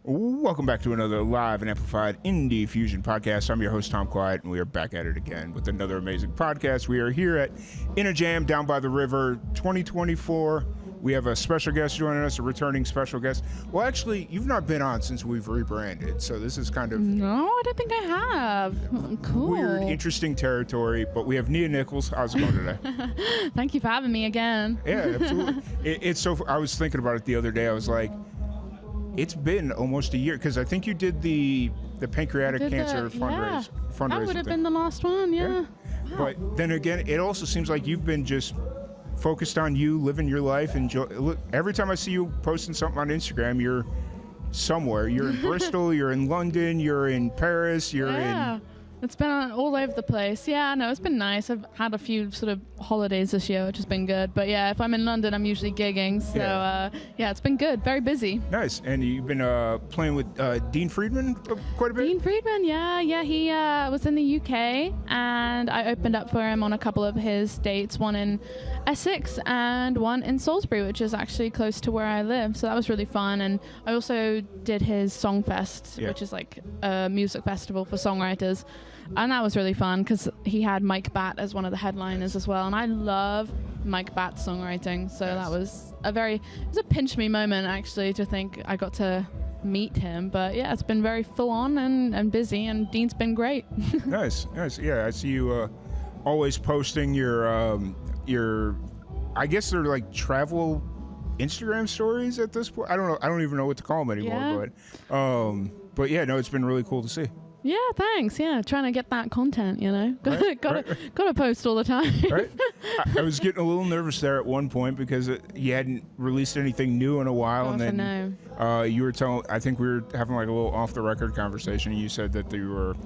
Welcome back to another live and amplified Indie Fusion podcast. I'm your host, Tom Quiet, and we are back at it again with another amazing podcast. We are here at In a Jam down by the river 2024. We have a special guest joining us, a returning special guest. Well, actually, you've not been on since we've rebranded, so this is kind of... No, I don't think I have. Cool. Weird, interesting territory, but we have Nia Nicholls. How's it going today? Thank you for having me again. Yeah, absolutely. It's so... I was thinking about it the other day. I was like, it's been almost a year, because I think you did the pancreatic cancer fundraiser. That would have been the last one, yeah. Wow. But then again, it also seems like you've been just focused on you, living your life. Look, every time I see you posting something on Instagram, you're somewhere. You're in Bristol, you're in London, you're in Paris, you're in... It's been all over the place. Yeah, no, it's been nice. I've had a few sort of holidays this year, which has been good. But yeah, if I'm in London, I'm usually gigging. So yeah, it's been good. Very busy. Nice. And you've been playing with Dean Friedman quite a bit? Dean Friedman, yeah. He was in the UK, and I opened up for him on a couple of his dates, one in Essex and one in Salisbury, which is actually close to where I live. So that was really fun. And I also did his Songfest, which is like a music festival for songwriters. And that was really fun because he had Mike Batt as one of the headliners as well. And I love Mike Batt's songwriting. So that was it was a pinch me moment, actually, to think I got to meet him. But yeah, it's been very full on and busy, and Dean's been great. Nice. Yeah, I see you always posting your I guess they're like travel Instagram stories at this point. I don't even know what to call them anymore. But yeah, no, it's been really cool to see. Yeah, thanks. Yeah, trying to get that content, you know. Gotta post all the time. Right. I was getting a little nervous there at one point because you hadn't released anything new in a while, and then you were telling. I think we were having like a little off the record conversation. And you said that you were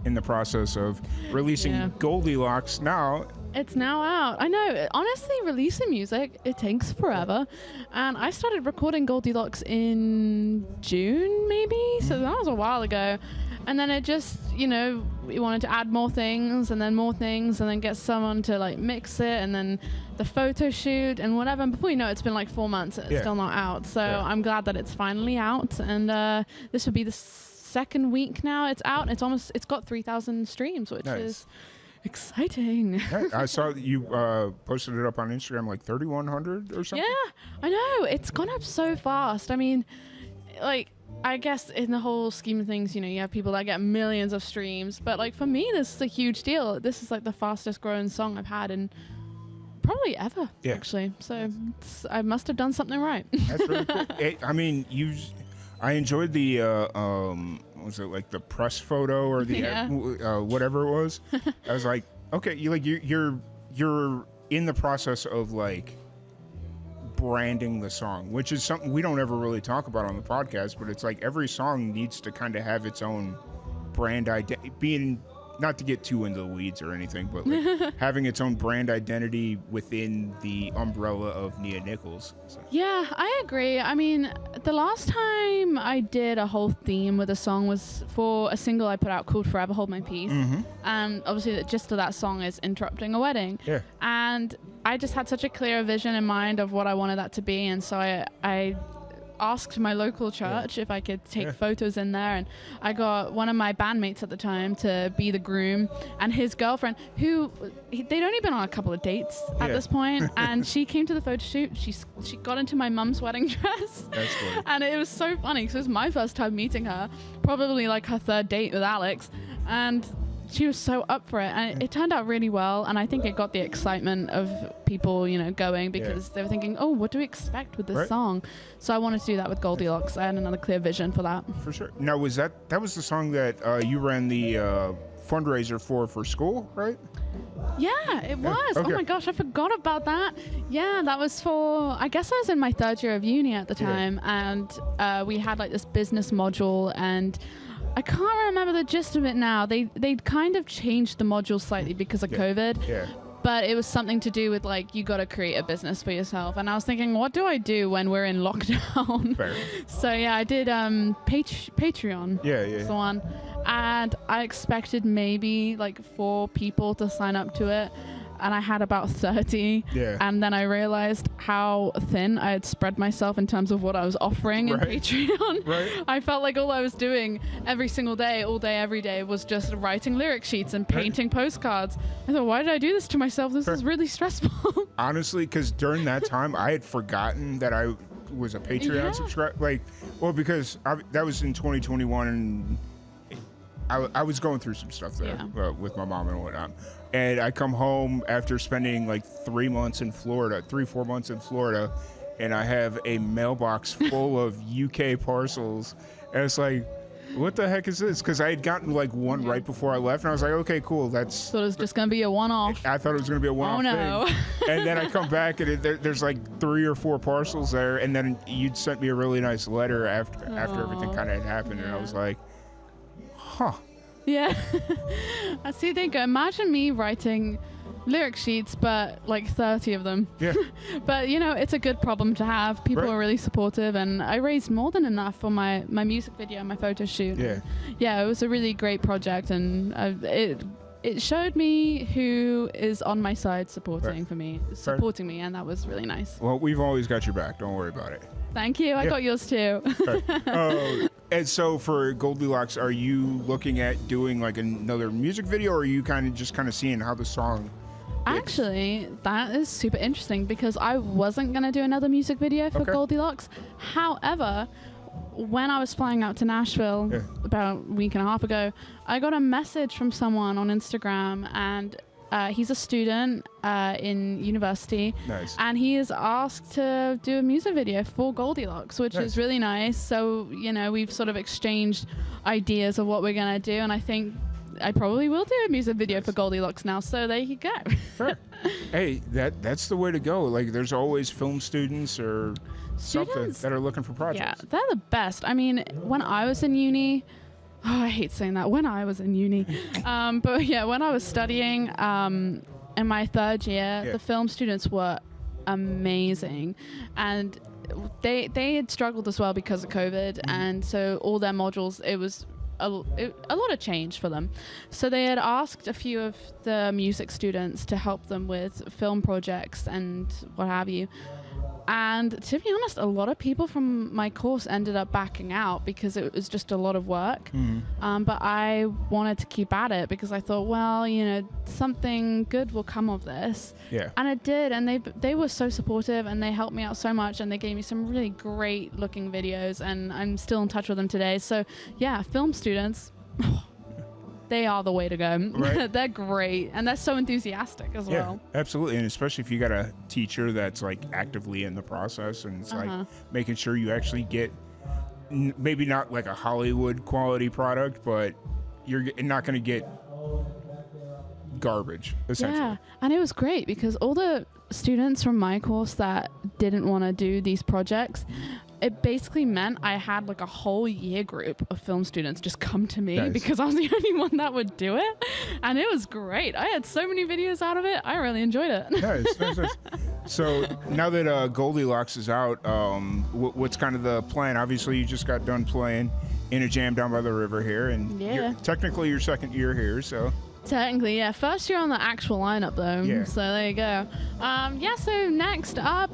in the process of releasing Goldilocks now. It's now out. I know. Honestly, releasing music, it takes forever. And I started recording Goldilocks in June, maybe. So that was a while ago. And then it just, we wanted to add more things and then get someone to like mix it, and then the photo shoot and whatever. And before you know it, it's been like 4 months and it's still not out. So I'm glad that it's finally out. And this would be the second week now it's out. It's got 3,000 streams, which is exciting. I saw that you posted it up on Instagram like 3,100 or something. Yeah, I know. It's gone up so fast. I mean, like, I guess in the whole scheme of things, you have people that get millions of streams, but like for me, this is a huge deal. This is like the fastest growing song I've had in probably ever, actually. So I must have done something right. That's really cool. I mean, I enjoyed the was it like the press photo or the whatever it was? I was like, okay, you're in the process of like branding the song, which is something we don't ever really talk about on the podcast, but it's like every song needs to kind of have its own brand identity, being, not to get too into the weeds or anything, but like having its own brand identity within the umbrella of Nia Nicholls. So. Yeah, I agree. I mean, the last time I did a whole theme with a song was for a single I put out called Forever Hold My Peace. And obviously the gist of that song is interrupting a wedding. Yeah. And I just had such a clear vision in mind of what I wanted that to be. And so I asked my local church if I could take photos in there, and I got one of my bandmates at the time to be the groom, and his girlfriend, they'd only been on a couple of dates at this point, and she came to the photo shoot. She got into my mum's wedding dress. That's funny. And it was so funny because it was my first time meeting her, probably like her third date with Alex, and she was so up for it, and it turned out really well. And I think it got the excitement of people, going, because they were thinking, oh, what do we expect with this song? So I wanted to do that with Goldilocks. I had another clear vision for that. For sure. Now, that was the song that you ran the fundraiser for school, right? Yeah, it was. Okay. Oh my gosh, I forgot about that. Yeah, that was for, I guess I was in my third year of uni at the time, and we had like this business module, and I can't remember the gist of it now. They'd kind of changed the module slightly because of COVID. Yeah. But it was something to do with like, you got to create a business for yourself. And I was thinking, what do I do when we're in lockdown? Fair. So yeah, I did Patreon. Yeah. So on. And I expected maybe like 4 people to sign up to it. and I had about 30. Yeah. And then I realized how thin I had spread myself in terms of what I was offering in Patreon. Right. I felt like all I was doing every single day, all day, every day, was just writing lyric sheets and painting postcards. I thought, why did I do this to myself? This is really stressful. Honestly, because during that time, I had forgotten that I was a Patreon subscriber. Like, well, because that was in 2021, and I was going through some stuff there with my mom and whatnot. And I come home after spending like 3 months in Florida, 3-4 months in Florida, and I have a mailbox full of UK parcels. And it's like, what the heck is this? Because I had gotten like one right before I left, and I was like, okay, cool. So it was just going to be a one-off. I thought it was going to be a one-off thing. And then I come back, and there's like 3 or 4 parcels there, and then you'd sent me a really nice letter after everything kind of had happened, and I was like, huh. Yeah. I see. There you go. Imagine me writing lyric sheets, but like 30 of them. Yeah. But it's a good problem to have. People are really supportive, and I raised more than enough for my music video, my photo shoot. Yeah. Yeah, it was a really great project, and it showed me who is on my side supporting me, and that was really nice. Well, we've always got your back. Don't worry about it. Thank you. I got yours too. And so for Goldilocks, are you looking at doing like another music video, or are you kind of seeing how the song? Actually, that is super interesting, because I wasn't going to do another music video for Goldilocks. However, when I was flying out to Nashville about a week and a half ago, I got a message from someone on Instagram, and he's a student in university. Nice. And he is asked to do a music video for Goldilocks, which is really nice. So, we've sort of exchanged ideas of what we're going to do, and I think I probably will do a music video for Goldilocks now, so there you go. Sure. Hey, that's the way to go. Like, there's always film students or something that are looking for projects. Yeah, they're the best. I mean, when I was in uni, I hate saying that, when I was in uni, but yeah, when I was studying in my 3rd year, the film students were amazing, and they had struggled as well because of COVID, and so all their modules, it was a lot of change for them. So they had asked a few of the music students to help them with film projects and what have you. And to be honest, a lot of people from my course ended up backing out because it was just a lot of work. But I wanted to keep at it because I thought, well, something good will come of this. Yeah. And it did. And they were so supportive, and they helped me out so much, and they gave me some really great looking videos, and I'm still in touch with them today. So yeah, film students, they are the way to go. Right. They're great, and they're so enthusiastic as well. Absolutely. And especially if you got a teacher that's like actively in the process, and it's like making sure you actually get maybe not like a Hollywood quality product, but you're not going to get garbage, essentially. Yeah, and it was great because all the students from my course that didn't want to do these projects, it basically meant I had like a whole year group of film students just come to me because I was the only one that would do it, and it was great. I had so many videos out of it. I really enjoyed it. Nice. So now that Goldilocks is out, what's kind of the plan? Obviously, you just got done playing in a jam down by the river here, and you're technically your 2nd year here, so. Technically, yeah. First year on the actual lineup, though. Yeah. So there you go. So next up,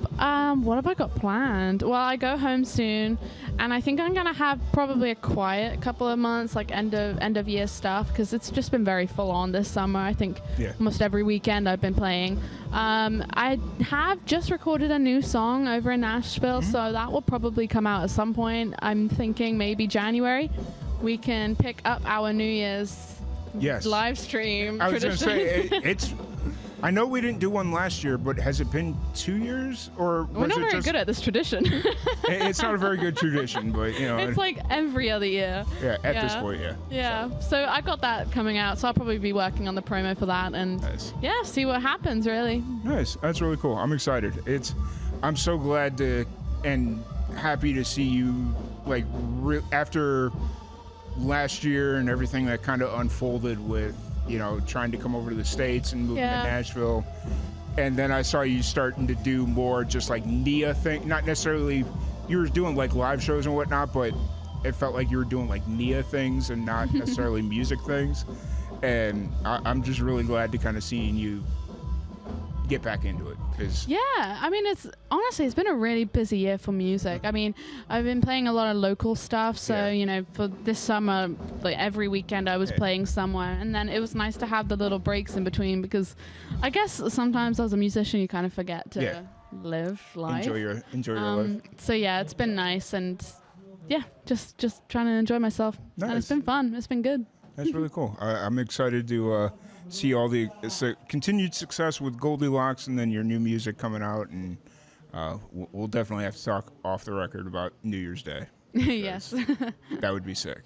what have I got planned? Well, I go home soon, and I think I'm going to have probably a quiet couple of months, like end of year stuff, because it's just been very full on this summer. I think almost every weekend I've been playing. I have just recorded a new song over in Nashville, so that will probably come out at some point. I'm thinking maybe January. We can pick up our New Year's live stream. I was going to say, I know we didn't do one last year, but has it been 2 years, or was we're not very good at this tradition? It's not a very good tradition, but it's like every other year. Yeah, at this point, Yeah. So I got that coming out, so I'll probably be working on the promo for that, and see what happens. Really nice. That's really cool. I'm excited. I'm so glad and happy to see you like after last year and everything that kind of unfolded with trying to come over to the States and moving to Nashville, and then I saw you starting to do more just like Nia thing, not necessarily you were doing like live shows and whatnot, but it felt like you were doing like Nia things and not necessarily music things, and I'm just really glad to kind of seeing you get back into it? Yeah, I mean, it's been a really busy year for music. I mean, I've been playing a lot of local stuff, so you know, for this summer, like every weekend I was playing somewhere, and then it was nice to have the little breaks in between, because I guess sometimes as a musician you kind of forget to live life. Enjoy your life. So yeah, it's been nice, and yeah, just trying to enjoy myself. Nice. And it's been fun. It's been good. That's really cool. I'm excited to see all the continued success with Goldilocks, and then your new music coming out, and we'll definitely have to talk off the record about New Year's Day. Yes. That would be sick.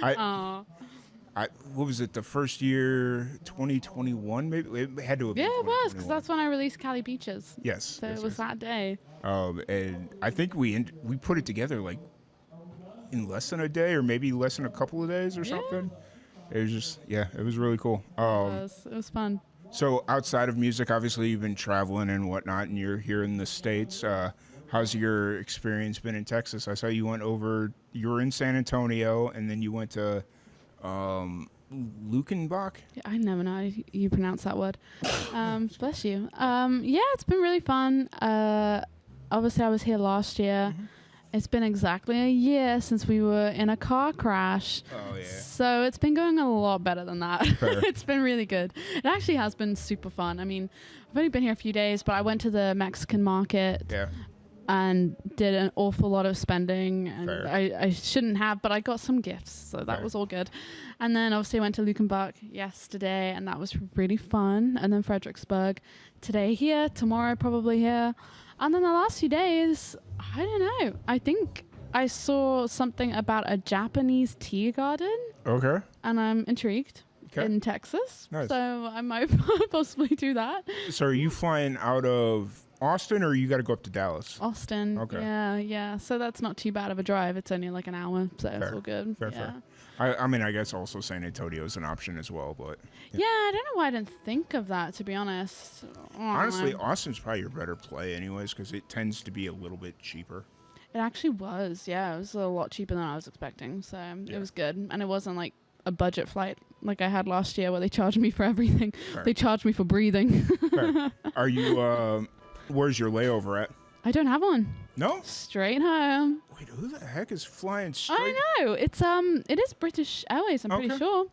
What was it, the first year, 2021? Maybe it had to have been. Yeah, it was, because that's when I released Cali Beaches. Yes. So it was that day. And I think we put it together like in less than a day, or maybe less than a couple of days or something. It was just, it was really cool. It was fun. So outside of music, obviously you've been traveling and whatnot, and you're here in the States. How's your experience been in Texas? I saw you were in San Antonio, and then you went to Lukenbach? Yeah, I never know how you pronounce that word. Bless you. It's been really fun. Obviously, I was here last year. Mm-hmm. It's been exactly a year since we were in a car crash. Oh, yeah. So it's been going a lot better than that. It's been really good. It actually has been super fun. I mean, I've only been here a few days, but I went to the Mexican market. Yeah. And did an awful lot of spending, and I shouldn't have, but I got some gifts, so that was all good. And then obviously I went to Lukenbach yesterday, and that was really fun. And then Fredericksburg today, here, tomorrow probably here. And then the last few days, I don't know, I think I saw something about a Japanese tea garden. Okay. And I'm intrigued. In Texas. Nice. So I might possibly do that. So are you flying out of Austin, or you got to go up to Dallas? Austin. Okay. Yeah. So that's not too bad of a drive. It's only like an hour, so it's all good. Fair. I mean, I guess also San Antonio is an option as well, but... Yeah, I don't know why I didn't think of that, to be honest. Honestly, Austin's probably your better play anyways, because it tends to be a little bit cheaper. It actually was, yeah. It was a lot cheaper than I was expecting, so it was good. And it wasn't like a budget flight like I had last year where they charged me for everything. Fair. They charged me for breathing. Are you... where's your layover at? I don't have one. No? Straight home. Wait, who the heck is flying straight? I know. It is British Airways, I'm pretty sure.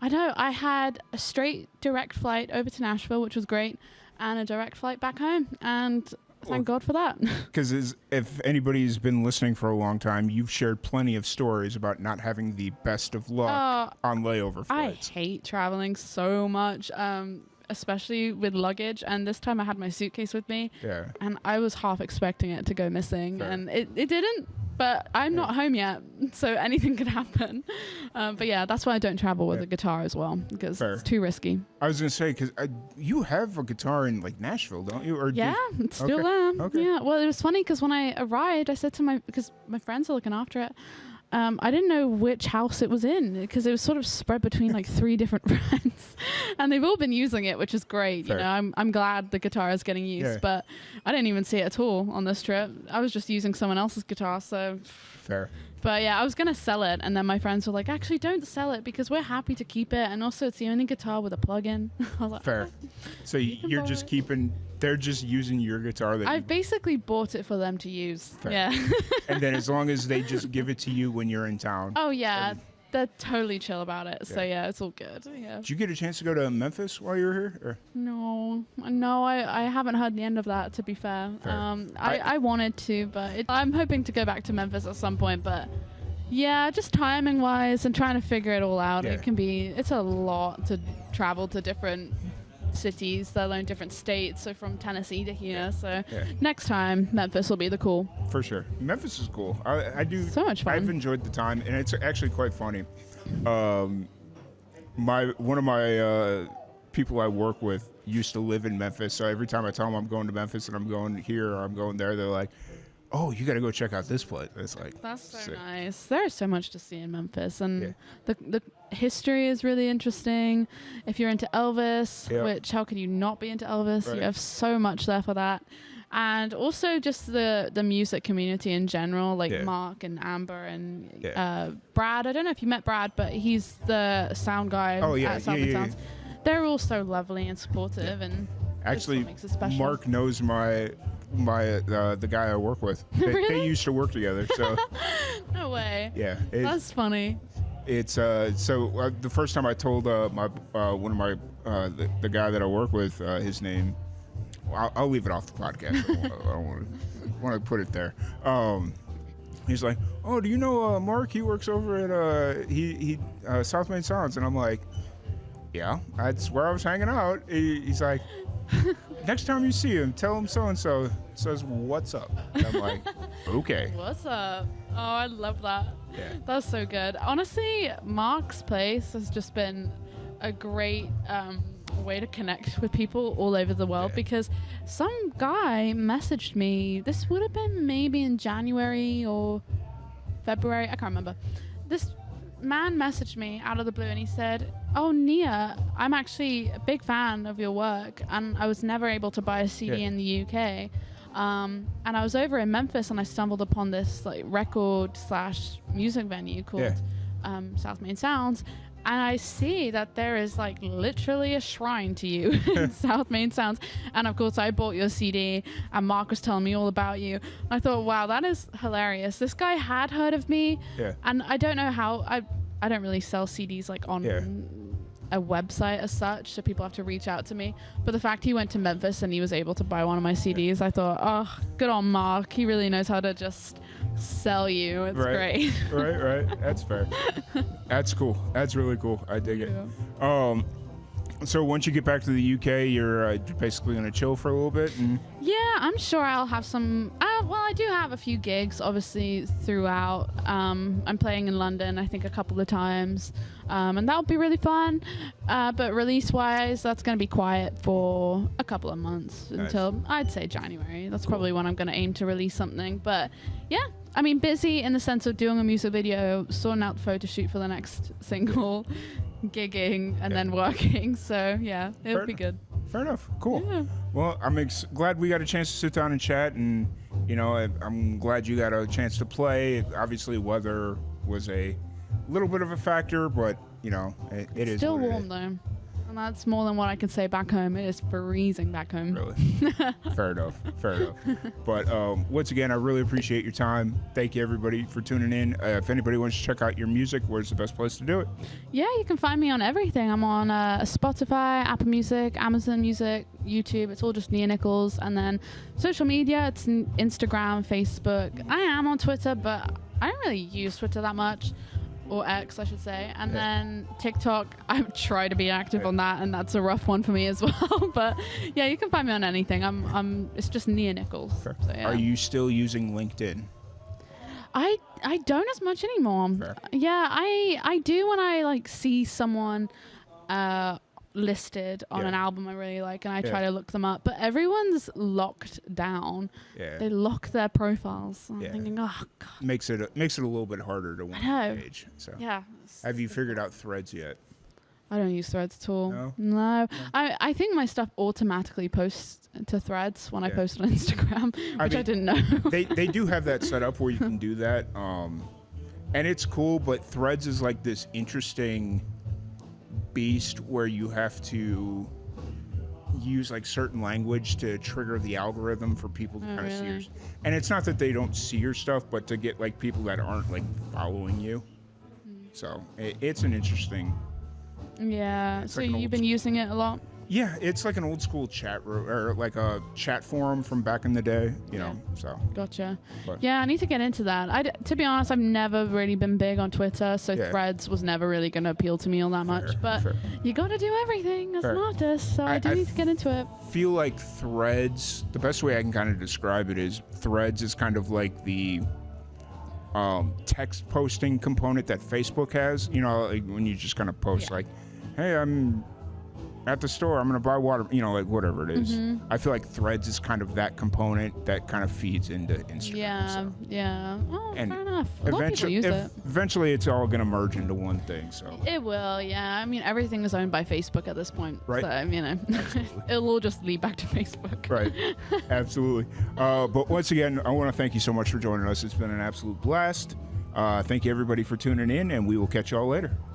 I know. I had a straight direct flight over to Nashville, which was great, and a direct flight back home, and thank God for that. Because if anybody's been listening for a long time, you've shared plenty of stories about not having the best of luck on layover flights. I hate traveling so much. Especially with luggage, and this time I had my suitcase with me, and I was half expecting it to go missing, and it didn't, but I'm not home yet, so anything could happen. But yeah, that's why I don't travel with a guitar as well, because it's too risky. I was gonna say, because you have a guitar in like Nashville, don't you? Or it's still there. Okay. Yeah, well, it was funny because when I arrived, I said to because my friends are looking after it, I didn't know which house it was in, because it was sort of spread between like 3 different friends, and they've all been using it, which is great. You know, I'm glad the guitar is getting used, but I didn't even see it at all on this trip. I was just using someone else's guitar, so fair. But yeah, I was gonna sell it, and then my friends were like, "Actually, don't sell it because we're happy to keep it, and also it's the only guitar with a plug-in." I was like, fair. So you're just keeping. They're just using your guitar. I've basically bought it for them to use. Fair. Yeah. And then as long as they just give it to you when you're in town. Oh yeah, they're totally chill about it. So yeah, it's all good. Yeah. Did you get a chance to go to Memphis while you were here? Or? No, I haven't heard the end of that, to be fair. I wanted to, but I'm hoping to go back to Memphis at some point, but yeah, just timing wise and trying to figure it all out. It's a lot to travel to different cities, let alone different states, so from Tennessee to here. So next time Memphis will be the cool. For sure. Memphis is cool. I do so much fun. I've enjoyed the time, and it's actually quite funny. One of my people I work with used to live in Memphis, so every time I tell them I'm going to Memphis and I'm going here or I'm going there, they're like, "Oh, you got to go check out this place." It's like, that's so sick. Nice. There's so much to see in Memphis, and the history is really interesting. If you're into Elvis, which how could you not be into Elvis? Right. You have so much there for that. And also just the music community in general, like Mark and Amber and Brad. I don't know if you met Brad, but he's the sound guy at Sound Sounds. They're all so lovely and supportive, and Actually, makes it special. Mark knows the guy I work with. Really? They used to work together, so No way. yeah. That's funny. It's the first time I told my one of my the guy that I work with his name. I'll leave it off the podcast. I don't want to put it there. He's like, oh, do you know Mark? He works over at South Main Sounds, and I'm like, yeah, that's where I was hanging out. He's like, next time you see him, tell him so and so says what's up. And I'm like, okay. What's up? Oh, I love that. Yeah. That's so good. Honestly, Mark's Place has just been a great way to connect with people all over the world, because some guy messaged me. This would have been maybe in January or February. I can't remember. This man messaged me out of the blue and he said, oh, Nia, I'm actually a big fan of your work, and I was never able to buy a CD in the UK. And I was over in Memphis and I stumbled upon this like record/music venue called South Main Sounds, and I see that there is like literally a shrine to you in South Main Sounds. And of course I bought your CD, and Mark was telling me all about you. I thought, wow, that is hilarious. This guy had heard of me, and I don't know how. I don't really sell CDs like on a website as such, so people have to reach out to me. But the fact he went to Memphis and he was able to buy one of my CDs, I thought, oh, good on Mark. He really knows how to just sell you. It's great. Right. That's fair. That's cool. That's really cool. I dig it. So once you get back to the UK, you're basically going to chill for a little bit? Yeah, I'm sure I'll have some... well, I do have a few gigs, obviously, throughout. I'm playing in London, I think, a couple of times. And that'll be really fun. But release-wise, that's going to be quiet for a couple of months until, I'd say, January. That's probably when I'm going to aim to release something. But, yeah, I mean, busy in the sense of doing a music video, sorting out the photo shoot for the next single, gigging, and then working. So, yeah, it'll be good. Fair enough. Cool. Yeah. Well, I'm glad we got a chance to sit down and chat, and, you know, I'm glad you got a chance to play. Obviously, weather was a little bit of a factor, but, you know, it is still what warm, though. And that's more than what I can say back home. It is freezing back home. Really? Fair enough. But once again, I really appreciate your time. Thank you, everybody, for tuning in. If anybody wants to check out your music, where's the best place to do it? Yeah, you can find me on everything. I'm on Spotify, Apple Music, Amazon Music, YouTube. It's all just Nia Nicholls. And then social media, it's Instagram, Facebook. I am on Twitter, but I don't really use Twitter that much. Or X, I should say. And then TikTok, I try to be active on that, and that's a rough one for me as well. But yeah, you can find me on anything. It's just Nia Nicholls. So, yeah. Are you still using LinkedIn? I don't as much anymore. Fair. Yeah, I do when I like see someone listed on an album I really like, and I try to look them up. But everyone's locked down. Yeah. They lock their profiles. I'm thinking, oh god. Makes it a little bit harder to want to page. So. Yeah. Have you figured out Threads yet? I don't use Threads at all. No. I think my stuff automatically posts to Threads when I post on Instagram, which I didn't know. they do have that set up where you can do that, and it's cool. But Threads is like this interesting beast where you have to use like certain language to trigger the algorithm for people to kind of see your, and it's not that they don't see your stuff, but to get like people that aren't like following you. So it's an interesting. Yeah. So like you've been using it a lot? Yeah, it's like an old school chat room, or like a chat forum from back in the day, you know, so. Gotcha. But yeah, I need to get into that. To be honest, I've never really been big on Twitter, so Threads was never really going to appeal to me all that much. But you got to do everything as an artist, so I do need to get into it. Feel like Threads, the best way I can kind of describe it is Threads is kind of like the text posting component that Facebook has, you know, like when you just kind of post like, hey, I'm at the store, I'm going to buy water, you know, like whatever it is. I feel like Threads is kind of that component that kind of feeds into Instagram. Yeah. Oh, and fair enough. A lot of people use it. Eventually, it's all going to merge into one thing, so. It will, yeah. I mean, everything is owned by Facebook at this point. Right. So, you know, it'll all just lead back to Facebook. Right. Absolutely. But once again, I want to thank you so much for joining us. It's been an absolute blast. Thank you, everybody, for tuning in, and we will catch you all later.